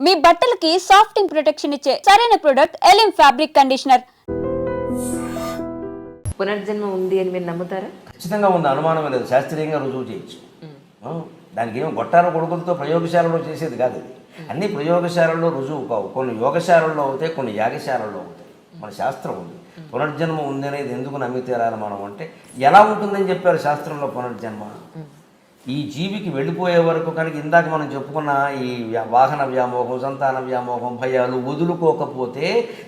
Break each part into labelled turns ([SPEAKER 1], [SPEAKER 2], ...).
[SPEAKER 1] మీ బట్టలకి సాఫ్టింగ్ ప్రొటెక్షన్ ఇచ్చే సరైన ప్రొడక్ట్ ఎలిం ఫ్యాబ్రిక్ కండిషనర్.
[SPEAKER 2] పునర్జన్మ ఉంది అని మీరు నమ్ముతారా?
[SPEAKER 3] ఖచ్చితంగా ఉంది, అనుమానం లేదు. శాస్త్రీయంగా రుజువు చేయొచ్చు. దానికి ఏమో గొట్టాల కొడుకులతో ప్రయోగశాలలో చేసేది కాదు ఇది. అన్ని ప్రయోగశాలల్లో రుజువు కావు. కొన్ని యోగశాలల్లో అవుతాయి, కొన్ని యాగశాలల్లో అవుతాయి. మన శాస్త్రం ఉంది. పునర్జన్మ ఉంది అనేది ఎందుకు నమ్మి తీరాలి మనం అంటే, ఎలా ఉంటుందని చెప్పారు శాస్త్రంలో పునర్జన్మ. ఈ జీవికి వెళ్ళిపోయే వరకు కనుక ఇందాక మనం చెప్పుకున్న ఈ వాహన వ్యామోహం, సంతాన వ్యామోహం, భయాలు వదులుకోకపోతే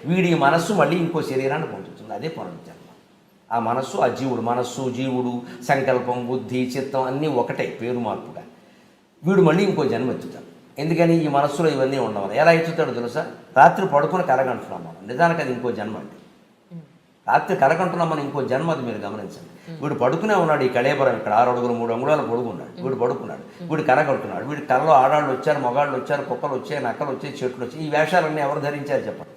[SPEAKER 3] వీడి మనస్సు మళ్ళీ ఇంకో శరీరాన్ని పొందుతుంది. అదే పునర్జన్మ. ఆ మనస్సు, ఆ జీవుడు, మనస్సు జీవుడు, సంకల్పం, బుద్ధి, చిత్తం అన్నీ ఒకటే, పేరు మార్పుగా. వీడు మళ్ళీ ఇంకో జన్మ ఎత్తుతాడు. ఎందుకని ఈ మనస్సులో ఇవన్నీ ఉండవు. ఎలా ఎత్తుతాడో తెలుసా? రాత్రి పడుకుని కలగంటున్నాం మనం, నిజానికి అది ఇంకో జన్మ అండి. రాత్రి కలగంటున్నాం మనం, ఇంకో జన్మ అది. మీరు గమనించండి. వీడు పడుకునే ఉన్నాడు, ఈ కళేబరం ఇక్కడ 6 అడుగులు 3 అంగుళాలు పడుకున్నాడు. వీడు పడుకున్నాడు, వీడు కలగంటున్నాడు. వీడి కళలో ఆడాళ్ళు వచ్చారు, మగాళ్ళు వచ్చారు, కుక్కలు వచ్చాయి, నక్కలు వచ్చాయి, చెట్లు వచ్చాయి. ఈ వేషాలన్నీ ఎవరు ధరించారు చెప్పండి?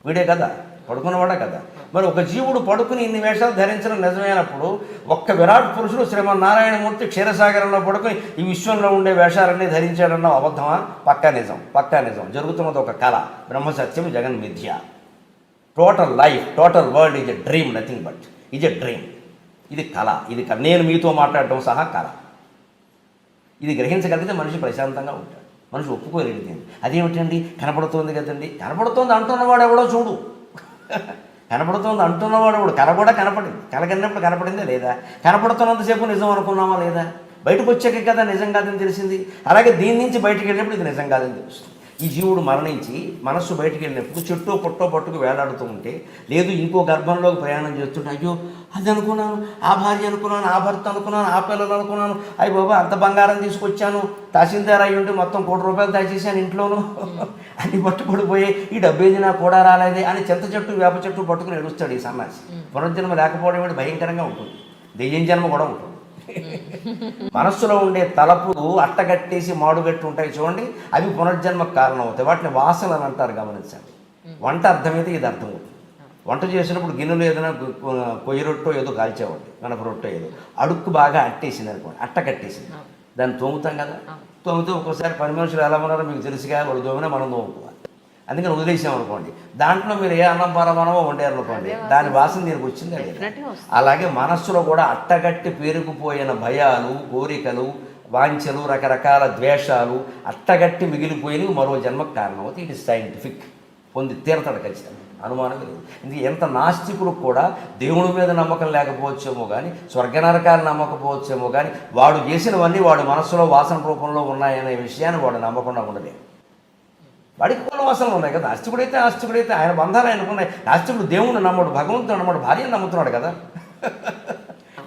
[SPEAKER 3] వీడే కదా, పడుకున్నవాడే కదా. మరి ఒక జీవుడు పడుకుని ఇన్ని వేషాలు ధరించడం నిజమైనప్పుడు, ఒక్క విరాట్ పురుషుడు శ్రీమన్నారాయణమూర్తి క్షీరసాగరంలో పడుకుని ఈ విశ్వంలో ఉండే వేషాలన్నీ ధరించాడన్న అబద్ధమా? పక్కా నిజం, పక్కా నిజం. జరుగుతున్నది ఒక కళ. బ్రహ్మసత్యం, జగన్ మిథ్య. Total life, total world is a dream, nothing but is a dream. ఇది కళ. ఇది నేను మీతో మాట్లాడటం సహా కళ. ఇది గ్రహించగలిగితే మనిషి ప్రశాంతంగా ఉంటాడు. మనిషి ఒప్పుకోలేనిది. అదేమిటండి, కనపడుతోంది కదండి. కనపడుతోంది అంటున్నవాడు ఎవడో చూడు. కనపడుతోంది అంటున్నవాడు ఎవడు. కళ కూడా కనపడింది. కళ కన్నప్పుడు కనపడిందా లేదా? కనపడుతున్నంతసేపు నిజం అనుకున్నామా లేదా? బయటకు వచ్చాక కదా నిజం కాదని తెలిసింది. అలాగే దీని నుంచి బయటకు వెళ్ళినప్పుడు ఇది నిజం కాదని తెలుస్తుంది. ఈ జీవుడు మరణించి మనస్సు బయటికి వెళ్ళినప్పుడు చెట్టో పొట్టో పట్టుకు వేలాడుతూ ఉంటే, లేదు ఇంకో గర్భంలోకి ప్రయాణం చేస్తుంటే, అయ్యో అది అనుకున్నాను, ఆ భార్య అనుకున్నాను, ఆ భర్త అనుకున్నాను, ఆ పిల్లలు అనుకున్నాను, అయ్యి బాబా అంత బంగారం తీసుకొచ్చాను, తహసీల్దార్ అయ్యి ఉంటే మొత్తం ₹1,00,00,000 దాచేసాను ఇంట్లోనూ, అన్ని పట్టుబడిపోయాయి, ఈ డబ్బేది నాకు కూడా రాలేదే అని చింత చెట్టు వేప చెట్టు పట్టుకుని ఏడుస్తాడు ఈ సన్నాసి. పునర్జన్మ లేకపోవడం ఏంటి భయంకరంగా ఉంటుంది. దెయ్యం జన్మ కూడా ఉంటుంది. మనస్సులో ఉండే తలపులు అట్టగట్టేసి మాడుగట్టి ఉంటాయి చూడండి, అవి పునర్జన్మకు కారణం అవుతాయి. వాటిని వాసనలు అంటారు. గమనించండి. వంట అర్థమైతే ఇది అర్థం అవుతుంది. వంట చేసినప్పుడు గిన్నెలు ఏదైనా కొయ్యి రొట్టో ఏదో కాల్చేవాడి, మనకు రొట్టో ఏదో అడుక్కు బాగా అట్టేసింది అనుకోండి, అట్టగట్టేసింది. దాన్ని తోముతాం కదా. తోమితే ఒక్కోసారి పని మనుషులు ఎలా ఉన్నారో మీకు తెలుసుగా, వాళ్ళు తోమినా మనం తోముకోవాలి. అందుకని వదిలేసామనుకోండి, దాంట్లో మీరు ఏ అన్నం పరమానమో వండారనుకోండి, దాని వాసన దీనికి వచ్చిందా లేదా? అలాగే మనస్సులో కూడా అట్టగట్టి పేరుకుపోయిన భయాలు, కోరికలు, వాంఛలు, రకరకాల ద్వేషాలు అట్టగట్టి మిగిలిపోయినవి మరో జన్మకు కారణం అవుతాయి. It is scientific. పొంది తీరతాడు ఖచ్చితంగా, అనుమానం లేదు. ఇది ఎంత నాస్తికులకు కూడా దేవుడి మీద నమ్మకం లేకపోవచ్చేమో కానీ, స్వర్గనరకాలు నమ్మకపోవచ్చేమో కానీ, వాడు చేసినవన్నీ వాడు మనస్సులో వాసన రూపంలో ఉన్నాయనే విషయాన్ని వాడు నమ్మకుండా ఉండలేదు. వాడికి పూల వాసనలు ఉన్నాయి కదా. ఆస్తికుడైతే ఆయన బంధాలు ఆయనకున్నాయి. నాస్తికుడు దేవుణ్ణి నమ్మడు, భగవంతుడు నమ్మడు, భార్యను నమ్ముతున్నాడు కదా.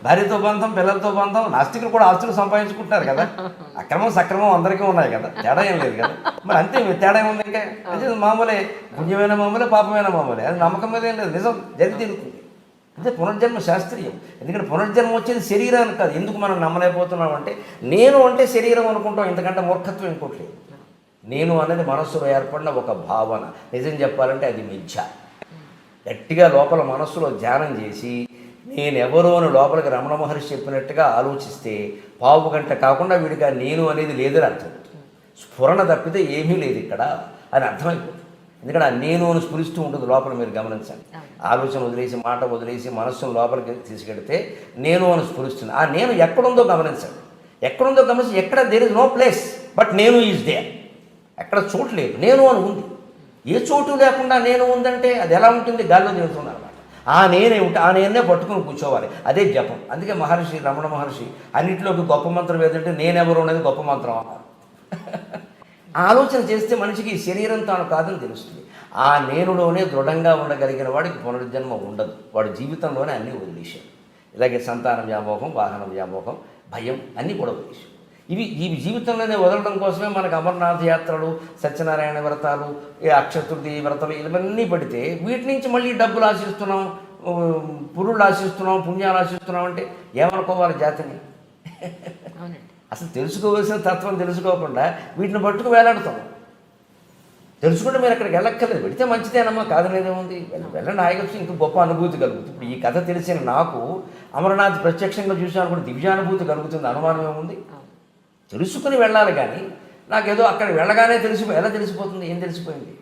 [SPEAKER 3] భార్యతో బంధం, పిల్లలతో బంధం. నాస్తికులు కూడా ఆస్తులు సంపాదించుకుంటున్నారు కదా. అక్రమం సక్రమం అందరికీ ఉన్నాయి కదా, తేడా ఏం లేదు కదా. మరి అంతే, తేడా ఏముంది? ఇంకా అంటే మామూలే, పుణ్యమైన మామూలే, పాపమైన మామూలే. అది నమ్మకం మీద ఏం లేదు, నిజం జరిగి తీరుతుంది. అంటే పునర్జన్మ శాస్త్రీయం. ఎందుకంటే పునర్జన్మ వచ్చేది శరీరానికి కాదు. ఎందుకు మనం నమ్మలేకపోతున్నాం అంటే, నేను అంటే శరీరం అనుకుంటాం. ఎందుకంటే మూర్ఖత్వం ఇంకోట్లేదు. నేను అనేది మనస్సులో ఏర్పడిన ఒక భావన. నిజం చెప్పాలంటే అది మిథ్య. గట్టిగా లోపల మనస్సులో ధ్యానం చేసి నేనెవరో అని లోపలికి రమణ మహర్షి చెప్పినట్టుగా ఆలోచిస్తే పావు గంట కాకుండా వీడికి నేను అనేది లేదని అర్థం. స్ఫురణ తప్పితే ఏమీ లేదు ఇక్కడ అని అర్థమైపోతుంది. ఎందుకంటే ఆ నేను అని స్ఫురిస్తూ ఉంటుంది లోపల. మీరు గమనించండి. ఆలోచన వదిలేసి, మాట వదిలేసి మనస్సును లోపలికి తీసుకెడితే నేను అని స్ఫురిస్తుంది. ఆ నేను ఎక్కడుందో గమనించండి. ఎక్కడుందో గమనించి, ఎక్కడ there is no place but నేను ఈజ్ దేర్. ఎక్కడ చోటు లేదు, నేను అని ఉంది. ఏ చోటు లేకుండా నేను ఉందంటే అది ఎలా ఉంటుంది? గాల్లో తిరుగుతుంది అనమాట. ఆ నేనే ఉంటే ఆ నేనే పట్టుకుని కూర్చోవాలి. అదే జపం. అందుకే మహర్షి, రమణ మహర్షి అన్నింటిలోకి గొప్ప మంత్రం ఏదంటే నేనెవరు అనేది గొప్ప మంత్రం అన్నారు. ఆలోచన చేస్తే మనిషికి శరీరం తాను కాదని తెలుస్తుంది. ఆ నేనులోనే దృఢంగా ఉండగలిగిన వాడికి పునర్జన్మ ఉండదు. వాడు జీవితంలోనే అన్నీ వదిలేశాడు. ఇలాగే సంతాన వ్యామోహం, వాహన వ్యామోహం, భయం అన్నీ కూడా వదిలేశాడు. ఈ జీవితంలోనే వదలడం కోసమే మనకు అమర్నాథ్ యాత్రలు, సత్యనారాయణ వ్రతాలు, అక్షతృతి వ్రతాలు ఇవన్నీ పడితే వీటి నుంచి మళ్ళీ డబ్బులు ఆశిస్తున్నాం, పురుళ్ళు ఆశిస్తున్నాం, పుణ్యాలు ఆశిస్తున్నాం అంటే ఏమనుకోవాలి జాతిని? అసలు తెలుసుకోవాల్సిన తత్వం తెలుసుకోకుండా వీటిని పట్టుకు వేలాడుతాం. తెలుసుకుంటే మీరు అక్కడికి వెళ్ళక్కర్లేదు. వెళితే మంచిదేనమ్మా, కాదనేదేముంది, వెళ్ళండి. హాయిగా ఇంక గొప్ప అనుభూతి కలుగుతుంది. ఇప్పుడు ఈ కథ తెలిసిన నాకు అమరనాథ్ ప్రత్యక్షంగా చూసాను కూడా దివ్యానుభూతి కలుగుతుంది. అనుమానం ఏముంది? తెలుసుకుని వెళ్ళాలి కానీ నాకేదో అక్కడ వెళ్ళగానే ఎలా తెలిసిపోతుంది, ఏం తెలిసిపోయింది?